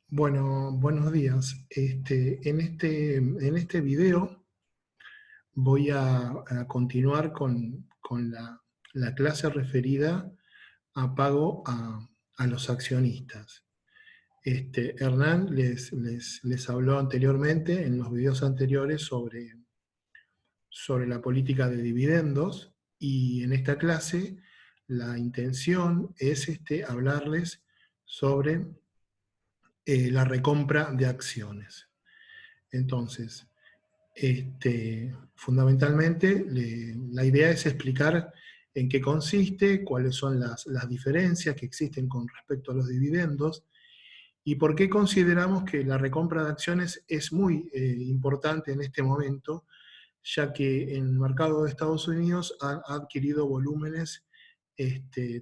Bueno, buenos días. En este video voy a continuar con la clase referida a pago a los accionistas. Hernán les habló anteriormente, en los videos anteriores, sobre la política de dividendos, y en esta clase la intención es hablarles sobre la recompra de acciones. Entonces, fundamentalmente, la idea es explicar en qué consiste, cuáles son las diferencias que existen con respecto a los dividendos, y por qué consideramos que la recompra de acciones es muy importante en este momento, ya que en el mercado de Estados Unidos ha adquirido volúmenes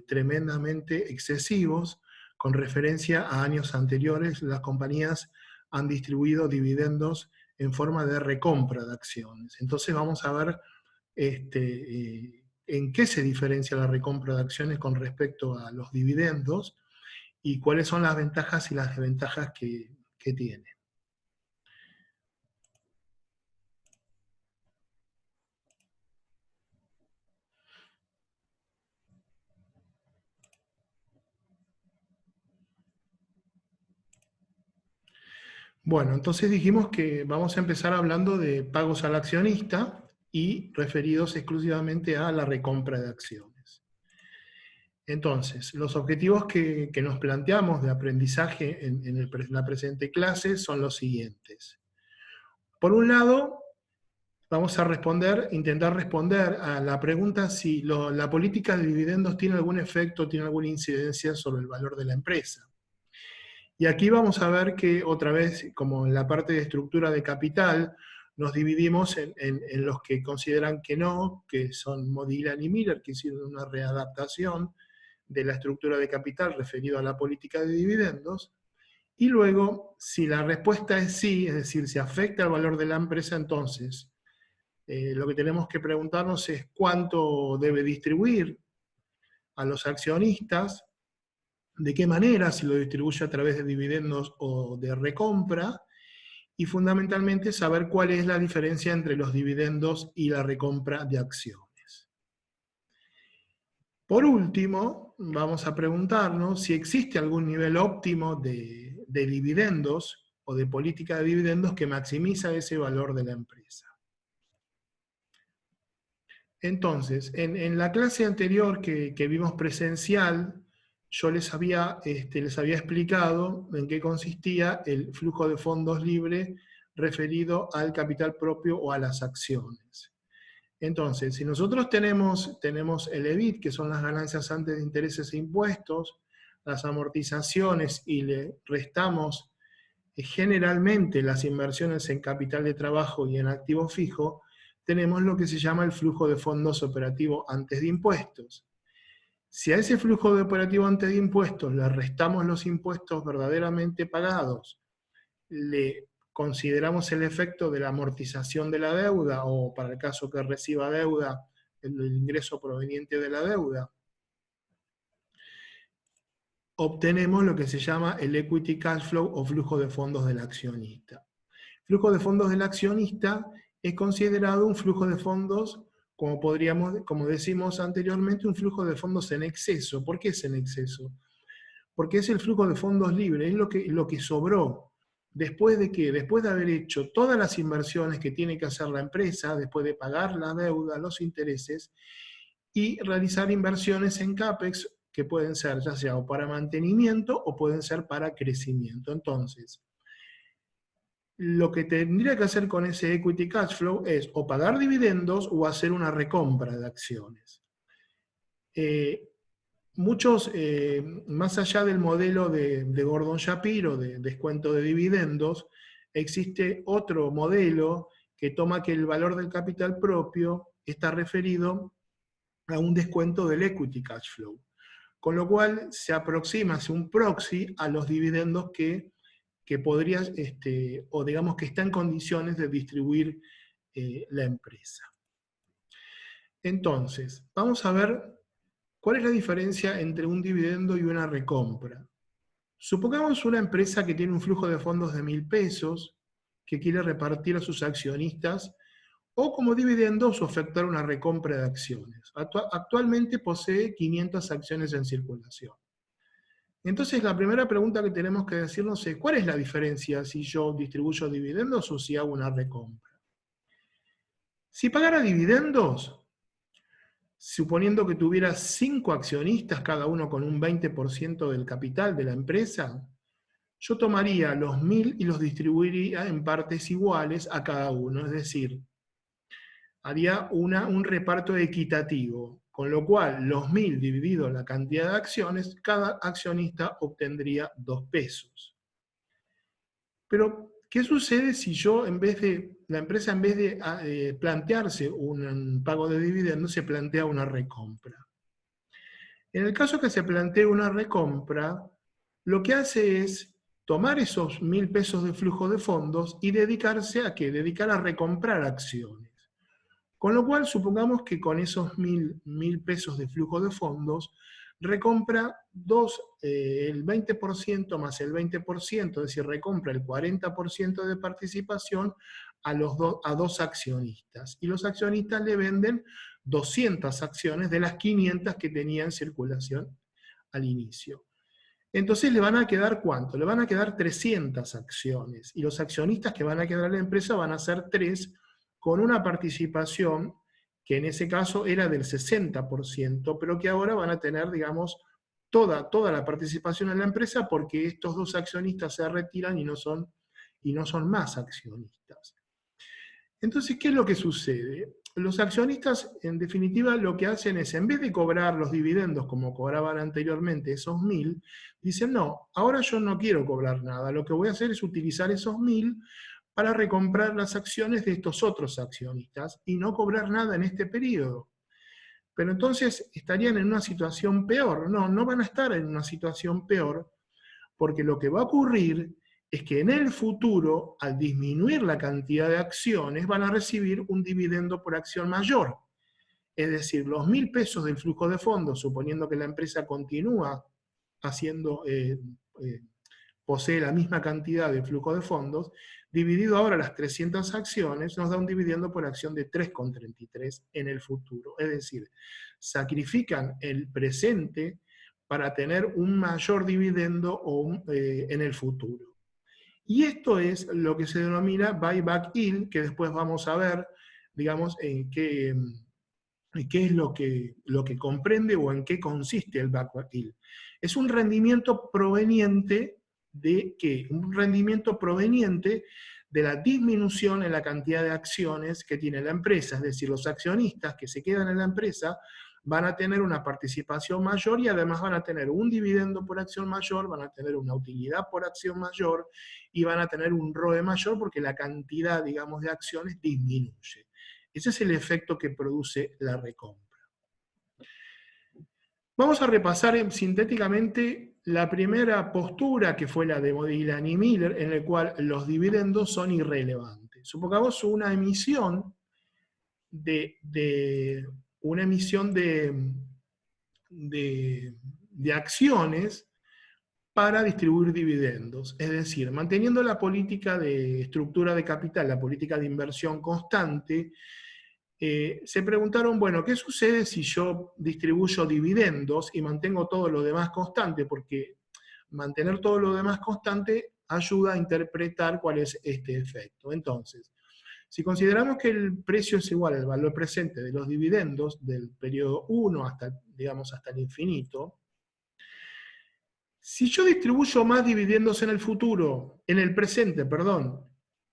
tremendamente excesivos. Con referencia a años anteriores, las compañías han distribuido dividendos en forma de recompra de acciones. Entonces vamos a ver en qué se diferencia la recompra de acciones con respecto a los dividendos y cuáles son las ventajas y las desventajas que tiene. Bueno, entonces dijimos que vamos a empezar hablando de pagos al accionista y referidos exclusivamente a la recompra de acciones. Entonces, los objetivos que nos planteamos de aprendizaje en la presente clase son los siguientes. Por un lado, vamos a intentar responder a la pregunta si la política de dividendos tiene algún efecto, tiene alguna incidencia sobre el valor de la empresa. Y aquí vamos a ver que otra vez, como en la parte de estructura de capital, nos dividimos en los que consideran que no, que son Modigliani y Miller, que hicieron una readaptación de la estructura de capital referido a la política de dividendos. Y luego, si la respuesta es sí, es decir, si afecta al valor de la empresa, entonces lo que tenemos que preguntarnos es cuánto debe distribuir a los accionistas, de qué manera, si lo distribuye a través de dividendos o de recompra, y fundamentalmente saber cuál es la diferencia entre los dividendos y la recompra de acciones. Por último, vamos a preguntarnos si existe algún nivel óptimo de dividendos o de política de dividendos que maximiza ese valor de la empresa. Entonces, en la clase anterior que vimos presencial, yo les había explicado en qué consistía el flujo de fondos libre referido al capital propio o a las acciones. Entonces, si nosotros tenemos el EBIT, que son las ganancias antes de intereses e impuestos, las amortizaciones, y le restamos generalmente las inversiones en capital de trabajo y en activo fijo, tenemos lo que se llama el flujo de fondos operativo antes de impuestos. Si a ese flujo de operativo antes de impuestos le restamos los impuestos verdaderamente pagados, le consideramos el efecto de la amortización de la deuda, o para el caso que reciba deuda, el ingreso proveniente de la deuda, obtenemos lo que se llama el equity cash flow o flujo de fondos del accionista. Flujo de fondos del accionista es considerado un flujo de fondos, como decimos anteriormente, un flujo de fondos en exceso. ¿Por qué es en exceso? Porque es el flujo de fondos libre, es lo que sobró. ¿Después de qué? Después de haber hecho todas las inversiones que tiene que hacer la empresa, después de pagar la deuda, los intereses, y realizar inversiones en CAPEX, que pueden ser ya sea o para mantenimiento o pueden ser para crecimiento. Entonces, lo que tendría que hacer con ese equity cash flow es o pagar dividendos o hacer una recompra de acciones. Muchos, más allá del modelo de Gordon Shapiro, de descuento de dividendos, existe otro modelo que toma que el valor del capital propio está referido a un descuento del equity cash flow. Con lo cual se aproxima, hace un proxy a los dividendos que podría, o digamos que está en condiciones de distribuir la empresa. Entonces, vamos a ver cuál es la diferencia entre un dividendo y una recompra. Supongamos una empresa que tiene un flujo de fondos de 1.000 pesos, que quiere repartir a sus accionistas o como dividendos o efectuar una recompra de acciones. Actualmente posee 500 acciones en circulación. Entonces la primera pregunta que tenemos que decirnos es, ¿cuál es la diferencia si yo distribuyo dividendos o si hago una recompra? Si pagara dividendos, suponiendo que tuviera 5 accionistas, cada uno con un 20% del capital de la empresa, yo tomaría los 1.000 y los distribuiría en partes iguales a cada uno, es decir, haría un reparto equitativo, con lo cual los 1.000 dividido la cantidad de acciones, cada accionista obtendría 2 pesos. Pero, ¿qué sucede si yo, la empresa en vez de plantearse un pago de dividendos, se plantea una recompra? En el caso que se plantee una recompra, lo que hace es tomar esos 1.000 pesos de flujo de fondos y dedicarse a ¿qué? Dedicar a recomprar acciones. Con lo cual, supongamos que con esos 1.000 pesos de flujo de fondos, recompra el 20% más el 20%, es decir, recompra el 40% de participación a 2 accionistas. Y los accionistas le venden 200 acciones de las 500 que tenía en circulación al inicio. Entonces le van a quedar ¿cuánto? Le van a quedar 300 acciones. Y los accionistas que van a quedar en la empresa van a ser 3, con una participación que en ese caso era del 60%, pero que ahora van a tener, digamos, toda la participación en la empresa porque estos 2 accionistas se retiran y no son más accionistas. Entonces, ¿qué es lo que sucede? Los accionistas, en definitiva, lo que hacen es, en vez de cobrar los dividendos como cobraban anteriormente esos 1.000, dicen, no, ahora yo no quiero cobrar nada, lo que voy a hacer es utilizar esos 1.000 para recomprar las acciones de estos otros accionistas y no cobrar nada en este periodo. Pero entonces estarían en una situación peor. No, no van a estar en una situación peor, porque lo que va a ocurrir es que en el futuro, al disminuir la cantidad de acciones, van a recibir un dividendo por acción mayor. Es decir, los 1.000 pesos del flujo de fondos, suponiendo que la empresa continúa posee la misma cantidad de flujo de fondos, dividido ahora las 300 acciones, nos da un dividendo por acción de 3,33 en el futuro. Es decir, sacrifican el presente para tener un mayor dividendo en el futuro. Y esto es lo que se denomina buyback yield, que después vamos a ver, digamos, en qué es lo que comprende o en qué consiste el buyback yield. Es un rendimiento proveniente de ¿qué? Un rendimiento proveniente de la disminución en la cantidad de acciones que tiene la empresa, es decir, los accionistas que se quedan en la empresa van a tener una participación mayor y además van a tener un dividendo por acción mayor, van a tener una utilidad por acción mayor y van a tener un ROE mayor porque la cantidad, digamos, de acciones disminuye. Ese es el efecto que produce la recompra. Vamos a repasar sintéticamente la primera postura, que fue la de Modigliani y Miller, en la cual los dividendos son irrelevantes. Supongamos una emisión de acciones para distribuir dividendos, es decir, manteniendo la política de estructura de capital, la política de inversión constante. Se preguntaron, bueno, ¿qué sucede si yo distribuyo dividendos y mantengo todo lo demás constante? Porque mantener todo lo demás constante ayuda a interpretar cuál es este efecto. Entonces, si consideramos que el precio es igual al valor presente de los dividendos del periodo 1 hasta el infinito, si yo distribuyo más dividendos en el presente,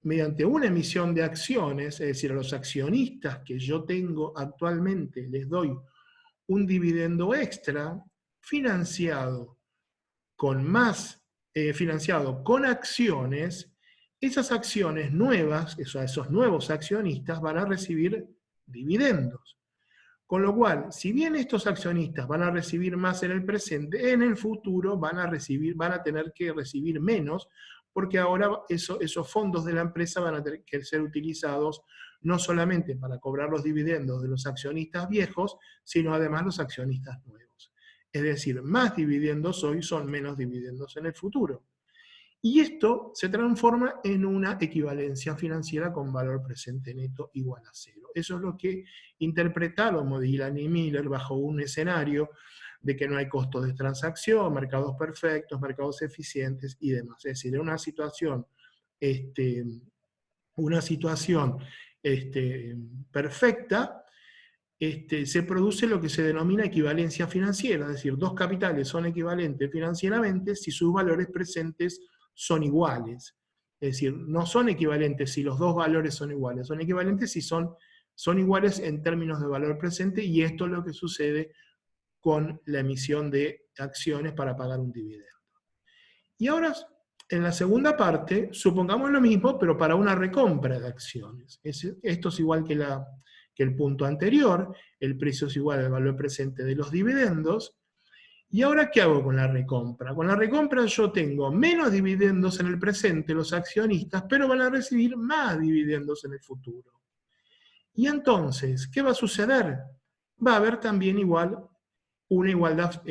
mediante una emisión de acciones, es decir, a los accionistas que yo tengo actualmente les doy un dividendo extra financiado con acciones, esas acciones nuevas, esos nuevos accionistas van a recibir dividendos. Con lo cual, si bien estos accionistas van a recibir más en el presente, en el futuro van a tener que recibir menos, porque ahora esos fondos de la empresa van a tener que ser utilizados no solamente para cobrar los dividendos de los accionistas viejos, sino además los accionistas nuevos. Es decir, más dividendos hoy son menos dividendos en el futuro. Y esto se transforma en una equivalencia financiera con valor presente neto igual a cero. Eso es lo que interpretaron Modigliani y Miller bajo un escenario de que no hay costos de transacción, mercados perfectos, mercados eficientes y demás. Es decir, en una situación perfecta, se produce lo que se denomina equivalencia financiera, es decir, dos capitales son equivalentes financieramente si sus valores presentes son iguales. Es decir, no son equivalentes si los dos valores son iguales, son equivalentes si son iguales en términos de valor presente, y esto es lo que sucede con la emisión de acciones para pagar un dividendo. Y ahora, en la segunda parte, supongamos lo mismo, pero para una recompra de acciones. Esto es igual que el punto anterior, el precio es igual al valor presente de los dividendos. ¿Y ahora qué hago con la recompra? Con la recompra yo tengo menos dividendos en el presente, los accionistas, pero van a recibir más dividendos en el futuro. Y entonces, ¿qué va a suceder? Va a haber también una igualdad,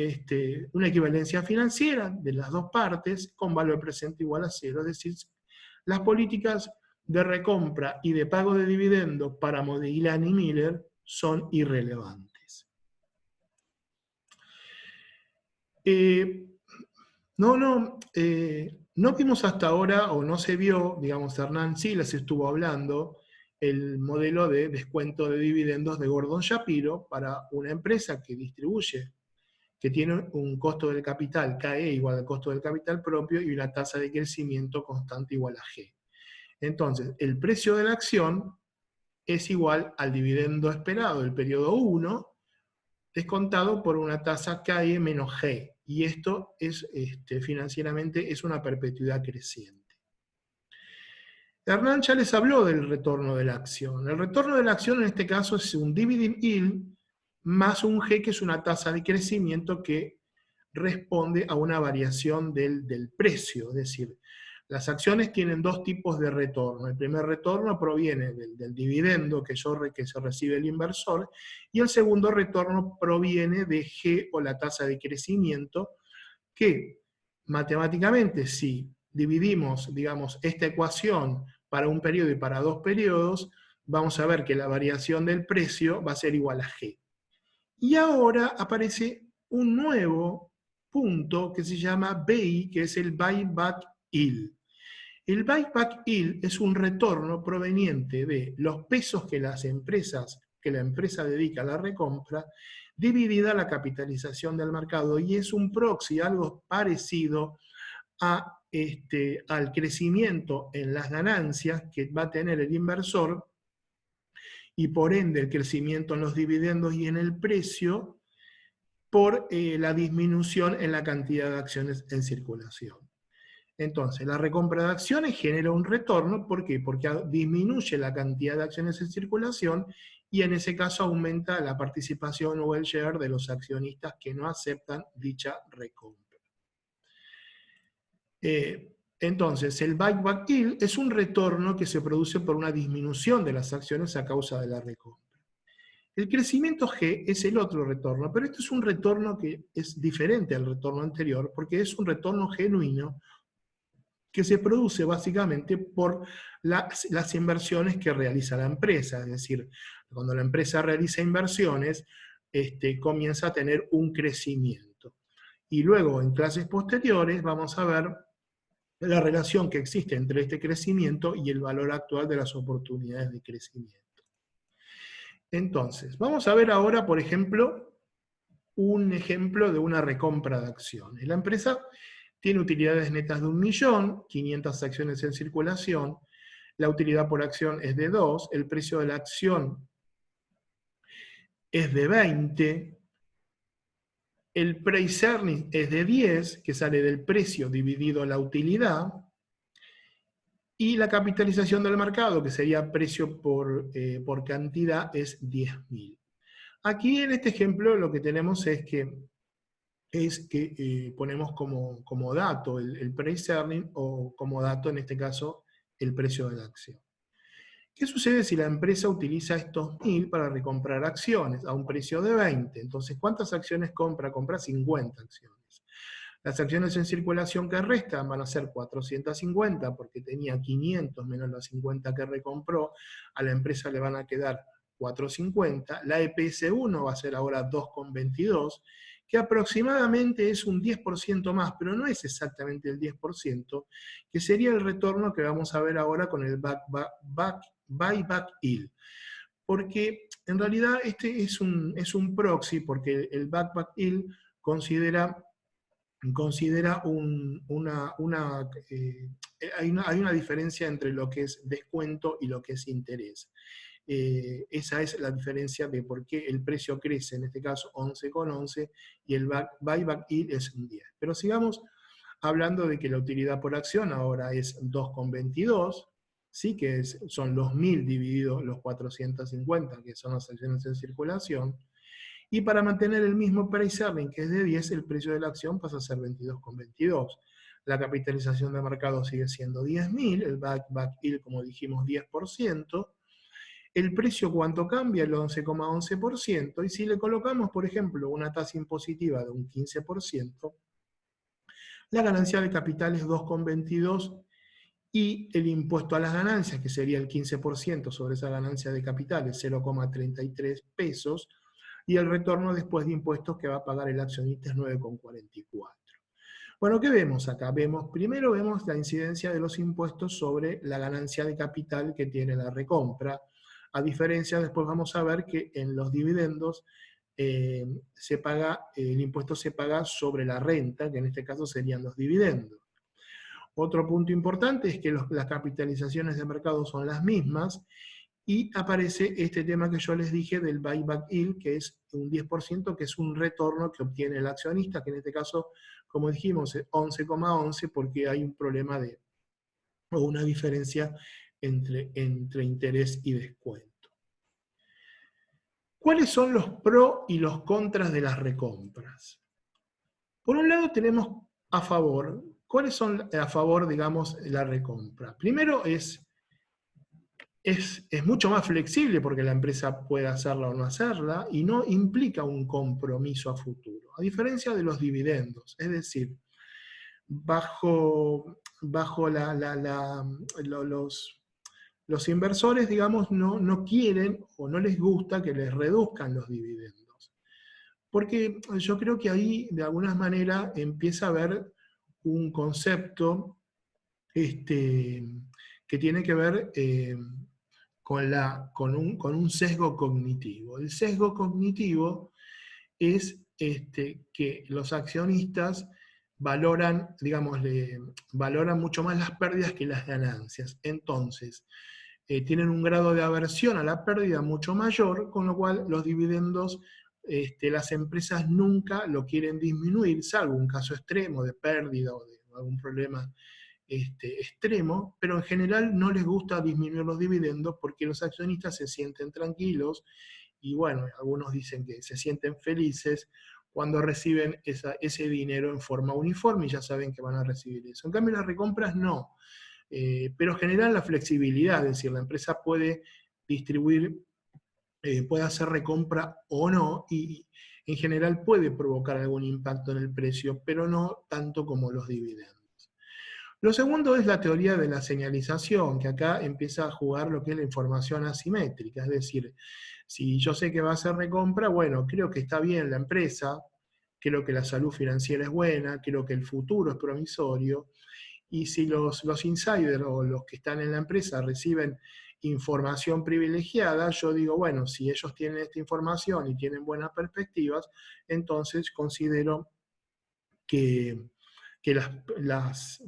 una equivalencia financiera de las dos partes con valor presente igual a cero. Es decir, las políticas de recompra y de pago de dividendos para Modigliani y Miller son irrelevantes. No vimos hasta ahora, o no se vio, digamos, Hernán sí les estuvo hablando, el modelo de descuento de dividendos de Gordon Shapiro para una empresa que distribuye, que tiene un costo del capital, KE igual al costo del capital propio, y una tasa de crecimiento constante igual a G. Entonces, el precio de la acción es igual al dividendo esperado del periodo 1, descontado por una tasa KE menos G. Y esto es, financieramente, es una perpetuidad creciente. Hernán ya les habló del retorno de la acción. El retorno de la acción en este caso es un dividend yield más un G, que es una tasa de crecimiento que responde a una variación del precio. Es decir, las acciones tienen dos tipos de retorno. El primer retorno proviene del dividendo que se recibe el inversor, y el segundo retorno proviene de G, o la tasa de crecimiento, que matemáticamente, si dividimos, digamos, esta ecuación para un periodo y para dos periodos, vamos a ver que la variación del precio va a ser igual a G. Y ahora aparece un nuevo punto que se llama BI, que es el buyback yield. El buyback yield es un retorno proveniente de los pesos que la empresa dedica a la recompra, dividida la capitalización del mercado, y es un proxy, algo parecido al crecimiento en las ganancias que va a tener el inversor, y por ende el crecimiento en los dividendos y en el precio, por la disminución en la cantidad de acciones en circulación. Entonces, la recompra de acciones genera un retorno. ¿Por qué? Porque disminuye la cantidad de acciones en circulación, y en ese caso aumenta la participación o el share de los accionistas que no aceptan dicha recompra. Entonces, el buyback yield es un retorno que se produce por una disminución de las acciones a causa de la recompra. El crecimiento G es el otro retorno, pero este es un retorno que es diferente al retorno anterior, porque es un retorno genuino que se produce básicamente por las inversiones que realiza la empresa. Es decir, cuando la empresa realiza inversiones, comienza a tener un crecimiento. Y luego, en clases posteriores, vamos a ver la relación que existe entre este crecimiento y el valor actual de las oportunidades de crecimiento. Entonces, vamos a ver ahora, por ejemplo, un ejemplo de una recompra de acciones. La empresa tiene utilidades netas de 1.000.000, 500 acciones en circulación, la utilidad por acción es de 2, el precio de la acción es de 20, el price earning es de 10, que sale del precio dividido la utilidad, y la capitalización del mercado, que sería precio por cantidad, es 10.000. Aquí en este ejemplo lo que tenemos es que ponemos como dato el price earning, o como dato en este caso el precio de la acción. ¿Qué sucede si la empresa utiliza estos 1.000 para recomprar acciones a un precio de 20? Entonces, ¿cuántas acciones compra? Compra 50 acciones. Las acciones en circulación que restan van a ser 450 porque tenía 500 menos las 50 que recompró. A la empresa le van a quedar 450. La EPS1 va a ser ahora 2,22, que aproximadamente es un 10% más, pero no es exactamente el 10%, que sería el retorno que vamos a ver ahora con el buyback yield. Porque en realidad este es un proxy, porque el buyback yield considera hay una diferencia entre lo que es descuento y lo que es interés. Esa es la diferencia de por qué el precio crece, en este caso 11,11, y el buyback yield es un 10. Pero sigamos hablando de que la utilidad por acción ahora es 2,22, ¿sí? Que son los 1.000 divididos los 450, que son las acciones en circulación. Y para mantener el mismo price earning, que es de 10, el precio de la acción pasa a ser 22,22. La capitalización de mercado sigue siendo 10.000, el back yield, como dijimos, 10%. El precio, ¿cuánto cambia? El 11,11%. Y si le colocamos, por ejemplo, una tasa impositiva de un 15%, la ganancia de capital es 2,22 y el impuesto a las ganancias, que sería el 15% sobre esa ganancia de capital, es 0,33 pesos, y el retorno después de impuestos que va a pagar el accionista es 9,44. Bueno, ¿qué vemos acá? Primero vemos la incidencia de los impuestos sobre la ganancia de capital que tiene la recompra. A diferencia, después vamos a ver que en los dividendos el impuesto se paga sobre la renta, que en este caso serían los dividendos. Otro punto importante es que las capitalizaciones de mercado son las mismas, y aparece este tema que yo les dije del buyback yield, que es un 10%, que es un retorno que obtiene el accionista, que en este caso, como dijimos, es 11,11, porque hay un problema o una diferencia entre interés y descuento. ¿Cuáles son los pros y los contras de las recompras? Por un lado tenemos a favor. ¿Cuáles son a favor, digamos, la recompra? Primero es mucho más flexible porque la empresa puede hacerla o no hacerla y no implica un compromiso a futuro, a diferencia de los dividendos. Es decir, bajo los inversores, digamos, no quieren o no les gusta que les reduzcan los dividendos. Porque yo creo que ahí, de alguna manera, empieza a haber un concepto que tiene que ver con un sesgo cognitivo. El sesgo cognitivo es que los accionistas valoran, digamos, valoran mucho más las pérdidas que las ganancias. Entonces, tienen un grado de aversión a la pérdida mucho mayor, con lo cual los dividendos, las empresas nunca lo quieren disminuir, salvo un caso extremo de pérdida o de algún problema extremo, pero en general no les gusta disminuir los dividendos porque los accionistas se sienten tranquilos y bueno, algunos dicen que se sienten felices cuando reciben ese dinero en forma uniforme y ya saben que van a recibir eso. En cambio las recompras no, pero generan la flexibilidad, es decir, la empresa puede distribuir, puede hacer recompra o no y en general puede provocar algún impacto en el precio, pero no tanto como los dividendos. Lo segundo es la teoría de la señalización, que acá empieza a jugar lo que es la información asimétrica, es decir, si yo sé que va a ser recompra, bueno, creo que está bien la empresa, creo que la salud financiera es buena, creo que el futuro es promisorio, y si los insiders o los que están en la empresa reciben información privilegiada, yo digo, bueno, si ellos tienen esta información y tienen buenas perspectivas, entonces considero que las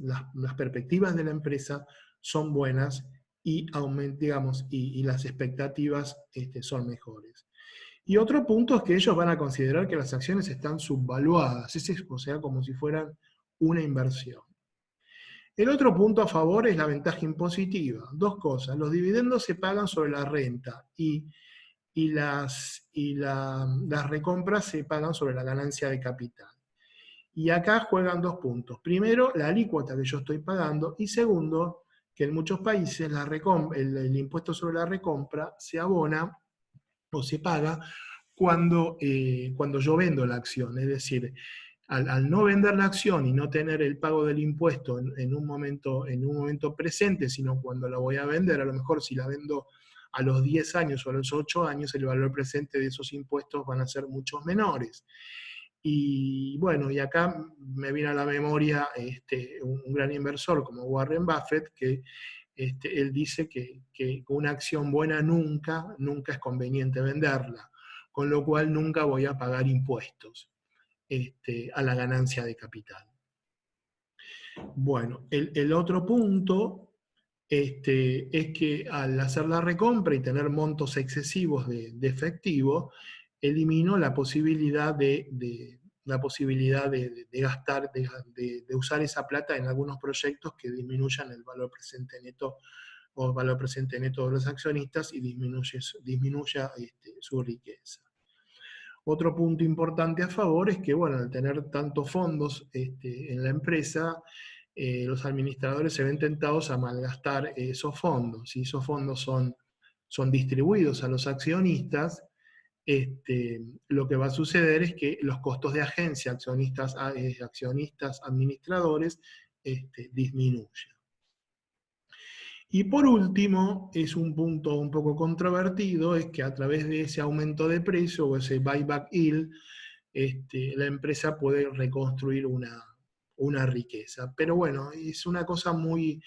perspectivas de la empresa son buenas y, digamos, y las expectativas son mejores. Y otro punto es que ellos van a considerar que las acciones están subvaluadas, o sea, como si fueran una inversión. El otro punto a favor es la ventaja impositiva. Dos cosas, los dividendos se pagan sobre la renta y las recompras se pagan sobre la ganancia de capital. Y acá juegan dos puntos. Primero, la alícuota que yo estoy pagando, y segundo, que en muchos países el impuesto sobre la recompra se abona o se paga cuando yo vendo la acción. Es decir, al no vender la acción y no tener el pago del impuesto en un momento presente, sino cuando la voy a vender, a lo mejor si la vendo a los 10 años o a los 8 años, el valor presente de esos impuestos van a ser muchos menores. Y bueno, y acá me viene a la memoria un gran inversor como Warren Buffett, que él dice que una acción buena nunca es conveniente venderla, con lo cual nunca voy a pagar impuestos a la ganancia de capital. Bueno, el otro punto es que al hacer la recompra y tener montos excesivos de efectivo, elimino la posibilidad de gastar, de usar esa plata en algunos proyectos que disminuyan el valor presente neto o valor presente neto de los accionistas y disminuya su riqueza. Otro punto importante a favor es que, bueno, al tener tantos fondos en la empresa, los administradores se ven tentados a malgastar esos fondos. Si esos fondos son distribuidos a los accionistas, lo que va a suceder es que los costos de agencia, accionistas administradores, disminuyen. Y por último, es un punto un poco controvertido, es que a través de ese aumento de precio o ese buyback yield, la empresa puede reconstruir una riqueza. Pero bueno, es una cosa muy,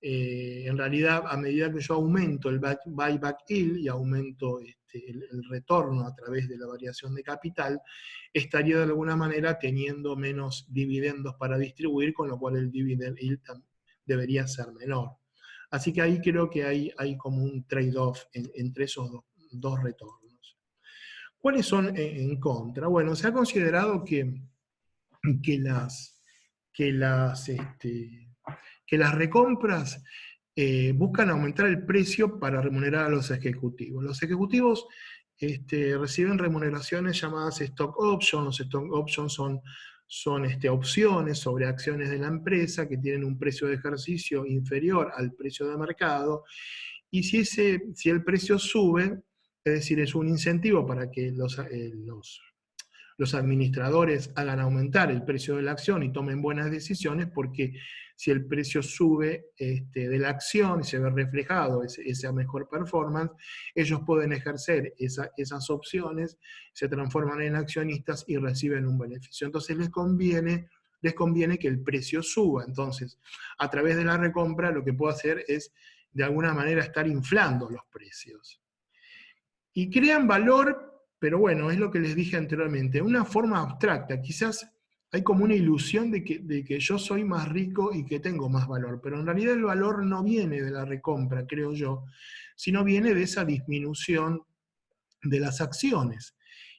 en realidad, a medida que yo aumento el buyback yield y aumento el retorno a través de la variación de capital, estaría de alguna manera teniendo menos dividendos para distribuir, con lo cual el dividend yield debería ser menor. Así que ahí creo que hay como un trade-off entre esos dos retornos. ¿Cuáles son en contra? Bueno, se ha considerado que las recompras buscan aumentar el precio para remunerar a los ejecutivos. Los ejecutivos reciben remuneraciones llamadas stock options. Los stock options son opciones sobre acciones de la empresa que tienen un precio de ejercicio inferior al precio de mercado, y si el precio sube, es decir, es un incentivo para que los administradores hagan aumentar el precio de la acción y tomen buenas decisiones, porque si el precio sube de la acción y se ve reflejado esa mejor performance, ellos pueden ejercer esas opciones, se transforman en accionistas y reciben un beneficio. Entonces les conviene que el precio suba. Entonces, a través de la recompra lo que puedo hacer es, de alguna manera, estar inflando los precios. Y crean valor, pero bueno, es lo que les dije anteriormente, una forma abstracta. Quizás hay como una ilusión de que yo soy más rico y que tengo más valor, pero en realidad el valor no viene de la recompra, creo yo, sino viene de esa disminución de las acciones.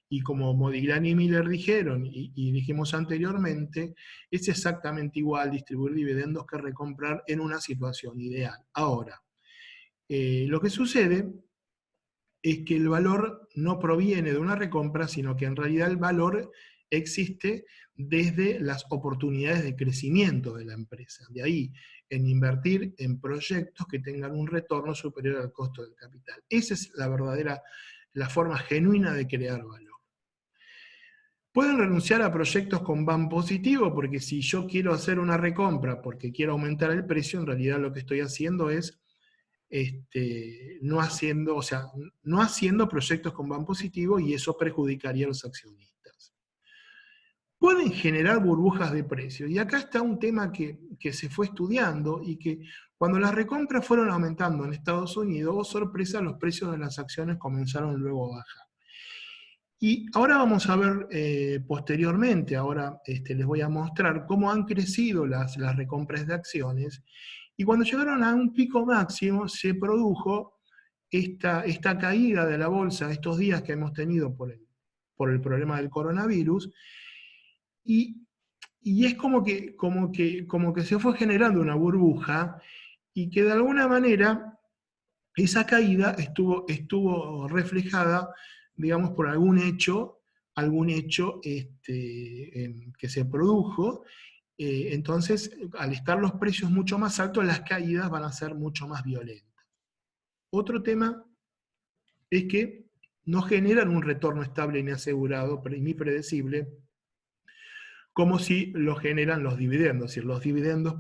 Y como Modigliani y Miller dijeron, y dijimos anteriormente, es exactamente igual distribuir dividendos que recomprar en una situación ideal. Ahora, lo que sucede es que el valor no proviene de una recompra, sino que en realidad el valor existe desde las oportunidades de crecimiento de la empresa. De ahí, en invertir en proyectos que tengan un retorno superior al costo del capital. Esa es la forma genuina de crear valor. Pueden renunciar a proyectos con BAM positivo, porque si yo quiero hacer una recompra porque quiero aumentar el precio, en realidad lo que estoy haciendo es no haciendo proyectos con BAM positivo, y eso perjudicaría a los accionistas. Pueden generar burbujas de precios, y acá está un tema que se fue estudiando, y que cuando las recompras fueron aumentando en Estados Unidos, oh sorpresa, los precios de las acciones comenzaron luego a bajar. Y ahora vamos a ver posteriormente, ahora les voy a mostrar cómo han crecido las recompras de acciones, y cuando llegaron a un pico máximo se produjo esta caída de la bolsa, estos días que hemos tenido por el problema del coronavirus, y es como que se fue generando una burbuja, y que de alguna manera esa caída estuvo reflejada, digamos, por algún hecho que se produjo, entonces, al estar los precios mucho más altos, las caídas van a ser mucho más violentas. Otro tema es que no generan un retorno estable ni asegurado, ni predecible, como si lo generan los dividendos. Es decir, los dividendos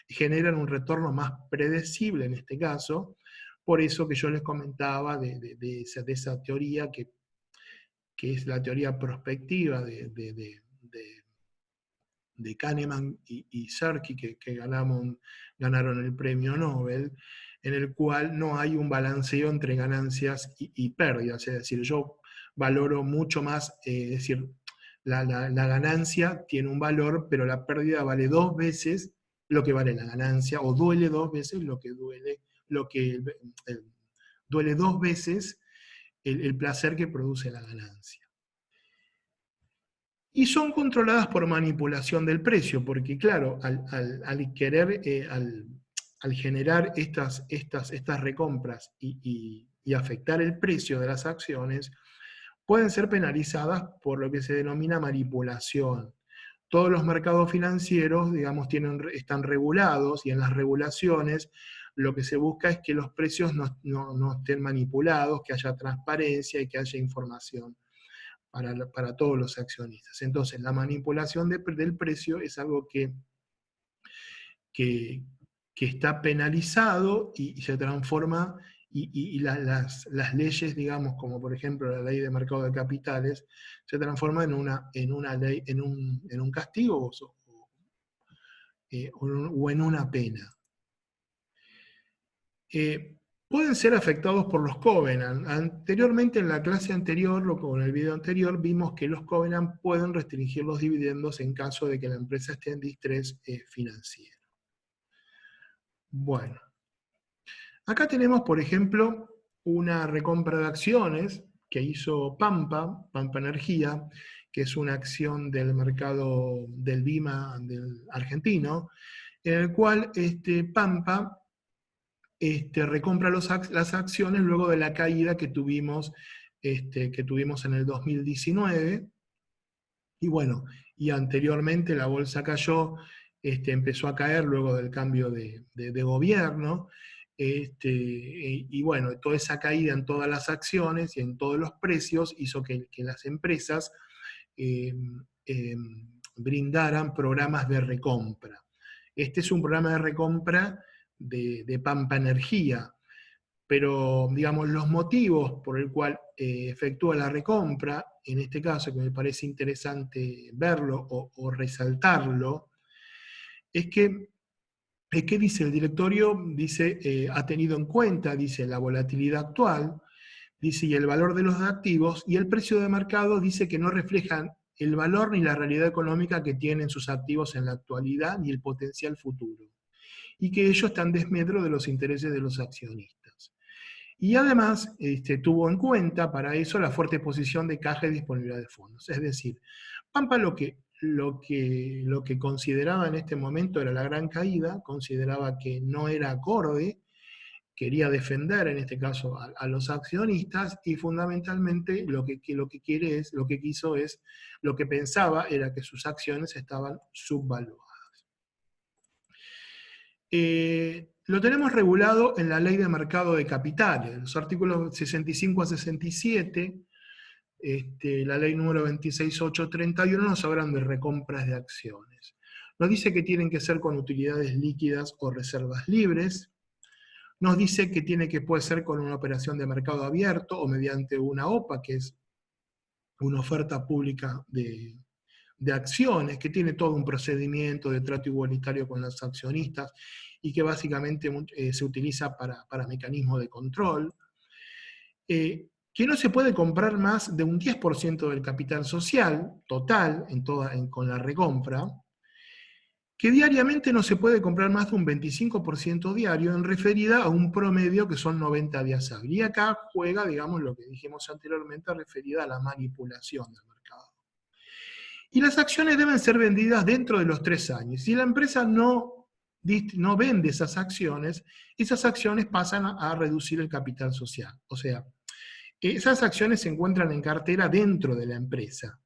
generan un retorno más predecible en este caso, por eso que yo les comentaba de esa teoría que es la teoría prospectiva de Kahneman y Sharkey, que ganaron el premio Nobel, en el cual no hay un balanceo entre ganancias y pérdidas. Es decir, yo valoro mucho más, es decir, la ganancia tiene un valor, pero la pérdida vale 2 veces lo que vale la ganancia, o duele 2 veces duele 2 veces el placer que produce la ganancia. Y son controladas por manipulación del precio, porque claro, al generar estas recompras y afectar el precio de las acciones, pueden ser penalizadas por lo que se denomina manipulación. Todos los mercados financieros, digamos, están regulados, y en las regulaciones lo que se busca es que los precios no estén manipulados, que haya transparencia y que haya información para todos los accionistas. Entonces, la manipulación del precio es algo que está penalizado y se transforma, y las leyes, digamos, como por ejemplo la ley de mercado de capitales, se transforma en una ley, en un castigo o en una pena. Pueden ser afectados por los covenant. Anteriormente, en la clase anterior, o en el video anterior, vimos que los covenant pueden restringir los dividendos en caso de que la empresa esté en distrés financiero. Bueno, acá tenemos, por ejemplo, una recompra de acciones que hizo Pampa Energía, que es una acción del mercado del BIMA del argentino, en el cual Pampa recompra las acciones luego de la caída que tuvimos en el 2019. Y bueno, y anteriormente la bolsa cayó, empezó a caer luego del cambio de gobierno, y bueno, toda esa caída en todas las acciones y en todos los precios hizo que las empresas brindaran programas de recompra. Este es un programa de recompra de Pampa Energía, pero digamos los motivos por el cual efectúa la recompra, en este caso que me parece interesante verlo o resaltarlo, es que dice el directorio, dice, ha tenido en cuenta, dice, la volatilidad actual, dice, y el valor de los activos, y el precio de mercado dice que no reflejan el valor ni la realidad económica que tienen sus activos en la actualidad ni el potencial futuro, y que ellos están desmedro de los intereses de los accionistas. Y además tuvo en cuenta para eso la fuerte posición de caja y disponibilidad de fondos. Es decir, Pampa lo que consideraba en este momento era la gran caída, consideraba que no era acorde, quería defender en este caso a los accionistas, y fundamentalmente lo que pensaba era que sus acciones estaban subvaluadas. Lo tenemos regulado en la Ley de Mercado de Capitales, los artículos 65 a 67, la ley número 26831 nos hablan de recompras de acciones. Nos dice que tienen que ser con utilidades líquidas o reservas libres. Nos dice que puede ser con una operación de mercado abierto o mediante una OPA, que es una oferta pública de acciones, que tiene todo un procedimiento de trato igualitario con los accionistas y que básicamente se utiliza para mecanismos de control. Que no se puede comprar más de un 10% del capital social total con la recompra, que diariamente no se puede comprar más de un 25% diario, en referida a un promedio que son 90 días hábiles. Y acá juega, digamos, lo que dijimos anteriormente, referida a la manipulación del mercado. Y las acciones deben ser vendidas dentro de los 3 años. Si la empresa no vende esas acciones pasan a reducir el capital social. O sea, esas acciones se encuentran en cartera dentro de la empresa.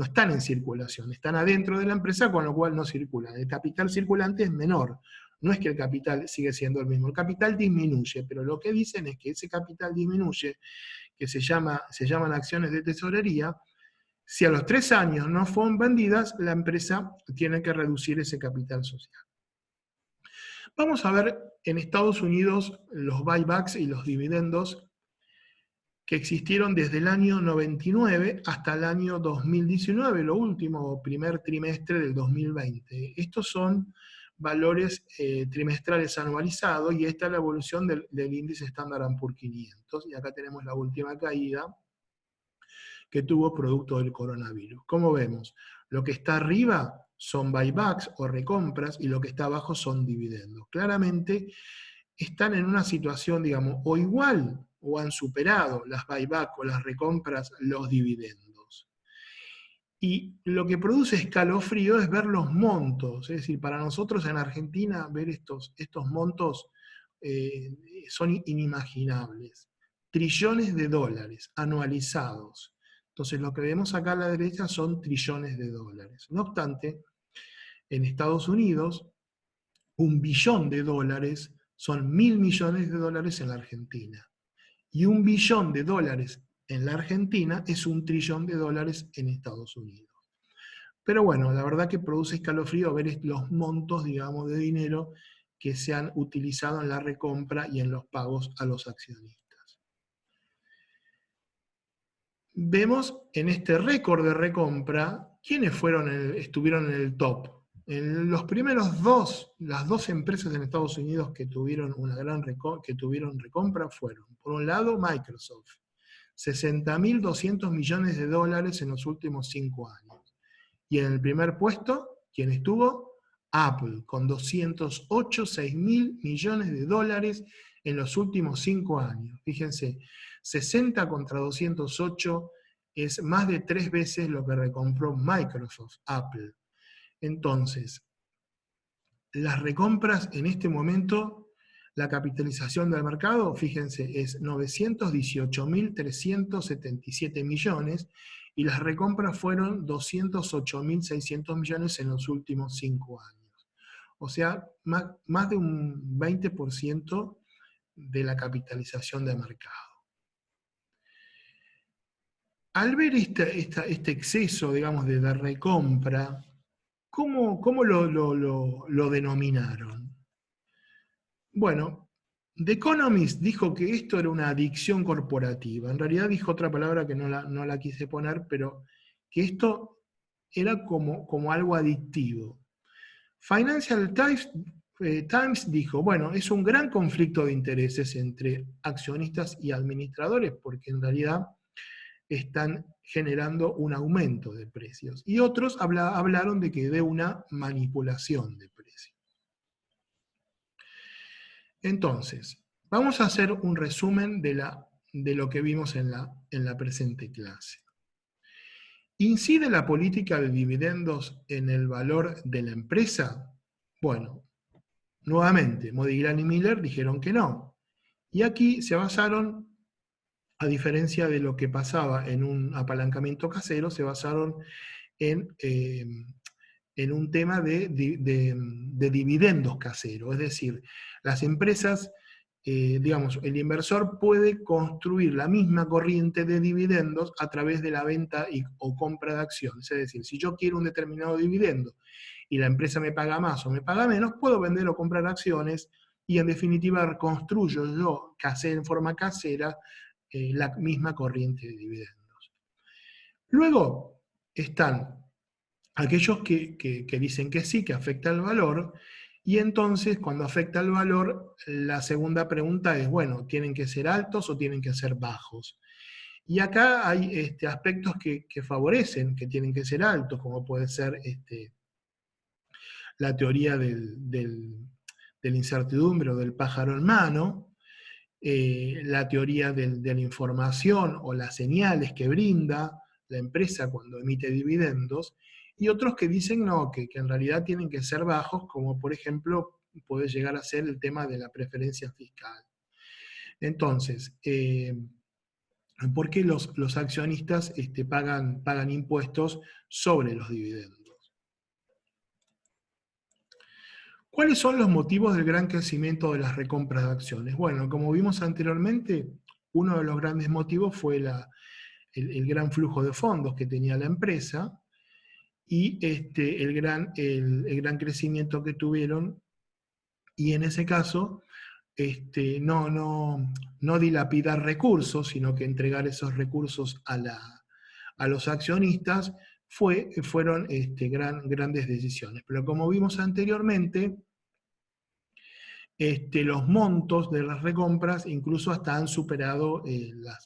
no están en circulación, están adentro de la empresa, con lo cual no circulan. El capital circulante es menor. No es que el capital sigue siendo el mismo, el capital disminuye, pero lo que dicen es que ese capital disminuye, que se llaman acciones de tesorería. Si a los 3 años no fueron vendidas, la empresa tiene que reducir ese capital social. Vamos a ver en Estados Unidos los buybacks y los dividendos que existieron desde el año 99 hasta el año 2019, lo último, primer trimestre del 2020. Estos son valores trimestrales anualizados y esta es la evolución del índice Standard & Poor's 500. Y acá tenemos la última caída que tuvo producto del coronavirus. Como vemos, lo que está arriba son buybacks o recompras y lo que está abajo son dividendos. Claramente están en una situación, digamos, o igual o han superado las buybacks o las recompras los dividendos. Y lo que produce escalofrío es ver los montos, es decir, para nosotros en Argentina ver estos montos son inimaginables. Trillones de dólares anualizados. Entonces lo que vemos acá a la derecha son trillones de dólares. No obstante, en Estados Unidos, 1 billón de dólares son 1.000 millones de dólares en la Argentina. Y 1 billón de dólares en la Argentina es 1 trillón de dólares en Estados Unidos. Pero bueno, la verdad que produce escalofrío ver los montos, digamos, de dinero que se han utilizado en la recompra y en los pagos a los accionistas. Vemos en este récord de recompra quiénes estuvieron en el top. En los primeros las dos empresas en Estados Unidos que tuvieron recompra fueron, por un lado, Microsoft, 60.200 millones de dólares en los últimos 5 años. Y en el primer puesto, ¿quién estuvo? Apple, con 206.000 millones de dólares en los últimos 5 años. Fíjense, 60 contra 208 es más de 3 veces lo que recompró Microsoft, Apple. Entonces, las recompras en este momento, la capitalización del mercado, fíjense, es 918.377 millones y las recompras fueron 208.600 millones en los últimos 5 años. O sea, más de un 20% de la capitalización de mercado. Al ver este exceso, digamos, de recompra, ¿cómo lo denominaron? Bueno, The Economist dijo que esto era una adicción corporativa. En realidad dijo otra palabra que no la quise poner, pero que esto era como algo adictivo. Financial Times dijo, bueno, es un gran conflicto de intereses entre accionistas y administradores, porque en realidad están generando un aumento de precios. Y otros hablaron de una manipulación de precios. Entonces, vamos a hacer un resumen de lo que vimos en la presente clase. ¿Incide la política de dividendos en el valor de la empresa? Bueno, nuevamente, Modigliani y Miller dijeron que no. Y aquí se basaron, a diferencia de lo que pasaba en un apalancamiento casero, se basaron en un tema de dividendos caseros. Es decir, las empresas, digamos, el inversor puede construir la misma corriente de dividendos a través de la venta o compra de acciones. Es decir, si yo quiero un determinado dividendo y la empresa me paga más o me paga menos, puedo vender o comprar acciones y en definitiva reconstruyo yo en forma casera la misma corriente de dividendos. Luego están aquellos que dicen que sí, que afecta el valor, y entonces cuando afecta el valor, la segunda pregunta es, bueno, ¿tienen que ser altos o tienen que ser bajos? Y acá hay aspectos que favorecen que tienen que ser altos, como puede ser la teoría de la incertidumbre o del pájaro en mano, la teoría de la información o las señales que brinda la empresa cuando emite dividendos, y otros que dicen no, que en realidad tienen que ser bajos, como por ejemplo puede llegar a ser el tema de la preferencia fiscal. Entonces, porque los accionistas pagan impuestos sobre los dividendos. ¿Cuáles son los motivos del gran crecimiento de las recompras de acciones? Bueno, como vimos anteriormente, uno de los grandes motivos fue el gran flujo de fondos que tenía la empresa y el gran crecimiento que tuvieron, y en ese caso no dilapidar recursos, sino que entregar esos recursos a los accionistas, fueron grandes decisiones. Pero como vimos anteriormente, los montos de las recompras incluso hasta han superado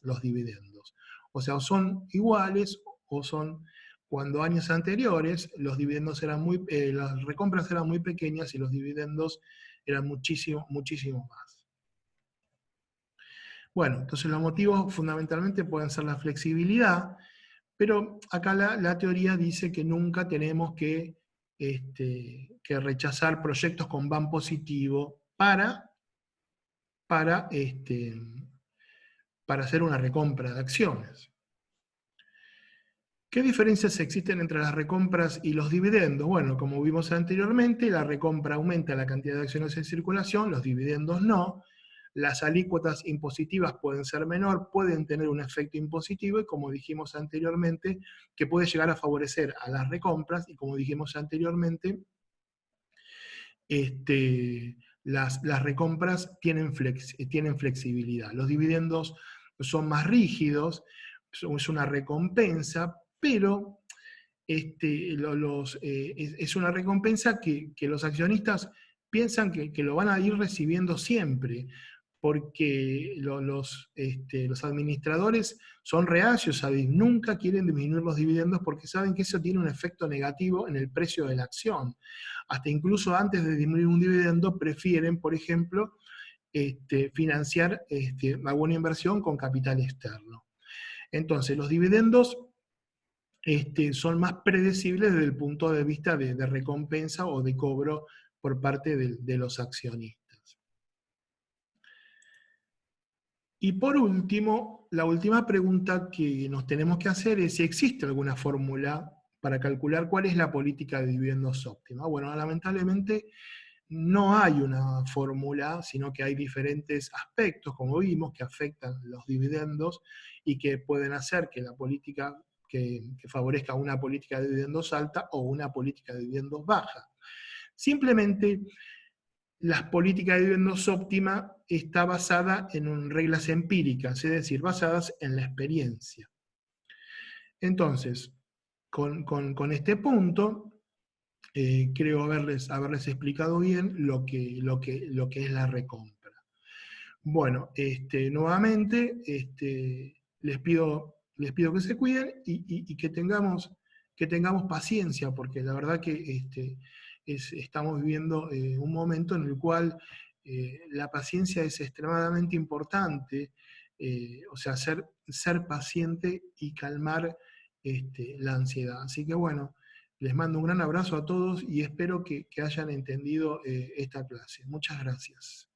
los dividendos. O sea, o son iguales o son, cuando años anteriores los dividendos las recompras eran muy pequeñas y los dividendos eran muchísimo, muchísimo más. Bueno, entonces los motivos fundamentalmente pueden ser la flexibilidad, pero acá la teoría dice que nunca tenemos que rechazar proyectos con van positivo para, para hacer una recompra de acciones. ¿Qué diferencias existen entre las recompras y los dividendos? Bueno, como vimos anteriormente, la recompra aumenta la cantidad de acciones en circulación, los dividendos no. Las alícuotas impositivas pueden ser menor, pueden tener un efecto impositivo, y como dijimos anteriormente, que puede llegar a favorecer a las recompras, y como dijimos anteriormente, las recompras tienen flexibilidad. Los dividendos son más rígidos, es una recompensa, pero es una recompensa que los accionistas piensan que lo van a ir recibiendo siempre, porque los administradores son reacios nunca quieren disminuir los dividendos porque saben que eso tiene un efecto negativo en el precio de la acción. Hasta incluso antes de disminuir un dividendo prefieren, por ejemplo, financiar alguna inversión con capital externo. Entonces, los dividendos son más predecibles desde el punto de vista de recompensa o de cobro por parte de los accionistas. Y por último, la última pregunta que nos tenemos que hacer es si existe alguna fórmula para calcular cuál es la política de dividendos óptima. Bueno, lamentablemente no hay una fórmula, sino que hay diferentes aspectos, como vimos, que afectan los dividendos y que pueden hacer que la política que favorezca una política de dividendos alta o una política de dividendos baja. Simplemente, la política de dividendos óptima está basada en reglas empíricas, es decir, basadas en la experiencia. Entonces, con este punto, creo haberles explicado bien lo que es la recompra. Bueno, nuevamente les pido que se cuiden y que tengamos paciencia, porque la verdad que estamos viviendo un momento en el cual la paciencia es extremadamente importante, o sea, ser paciente y calmar la ansiedad. Así que bueno, les mando un gran abrazo a todos y espero que hayan entendido esta clase. Muchas gracias.